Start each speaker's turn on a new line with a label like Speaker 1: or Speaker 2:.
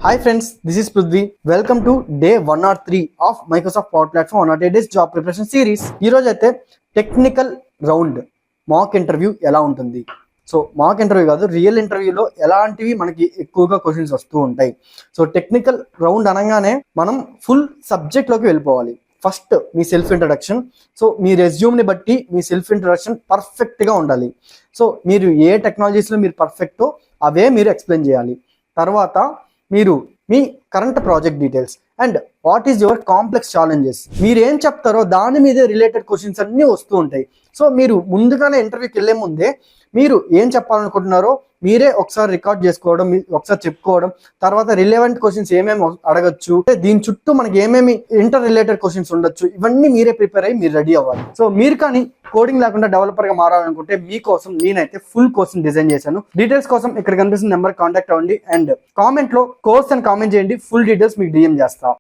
Speaker 1: Hi friends, this is Prithvi. Welcome to day 103 of Microsoft Power Platform 108 days job preparation series. ఈ రోజు అయితే technical round mock interview ఎలా ఉంటుంది. So mock interview కాదు, real ఇంటర్వ్యూలో ఎలాంటివి మనకి ఎక్కువగా క్వశ్చన్స్ వస్తూ ఉంటాయి. సో టెక్నికల్ రౌండ్ అనగానే మనం ఫుల్ సబ్జెక్ట్లోకి వెళ్ళిపోవాలి. ఫస్ట్ మీ సెల్ఫ్ ఇంట్రడక్షన్. సో మీ రెజ్యూమ్ని బట్టి మీ సెల్ఫ్ ఇంట్రడక్షన్ పర్ఫెక్ట్గా ఉండాలి. సో మీరు ఏ టెక్నాలజీస్లో మీరు పర్ఫెక్టో అవే మీరు ఎక్స్ప్లెయిన్ చేయాలి. తర్వాత మీరు మీ current project details and what is your complex challenges, మీరు ఏం చెప్తారో దాని మీదే రిలేటెడ్ క్వశ్చన్స్ అన్నీ వస్తూ ఉంటాయి. సో మీరు ముందుగానే ఇంటర్వ్యూకి వెళ్ళే ముందే మీరు ఏం చెప్పాలనుకుంటున్నారో మీరే ఒకసారి రికార్డ్ చేసుకోవడం, ఒకసారి చెప్పుకోవడం, తర్వాత రిలేవెంట్ క్వశ్చన్స్ ఏమేమి అడగచ్చు, దీని చుట్టూ మనకి ఏమేమి ఇంటర్ రిలేటెడ్ క్వశ్చన్స్ ఉండొచ్చు, ఇవన్నీ మీరే ప్రిపేర్ అయ్యి మీరు రెడీ అవ్వాలి. సో మీరు కానీ కోడింగ్ లేకుండా డెవలపర్ గా మారాలనుకుంటే మీకోసం నేనైతే ఫుల్ కోర్స్ డిజైన్ చేశాను. డీటెయిల్స్ కోసం ఇక్కడ కనిపిస్తున్న నెంబర్ కాంటాక్ట్ అవ్వండి అండ్ కామెంట్ లో కోర్స్ అని కామెంట్ చేయండి. ఫుల్ డీటెయిల్స్ మీకు డిఎం చేస్తా.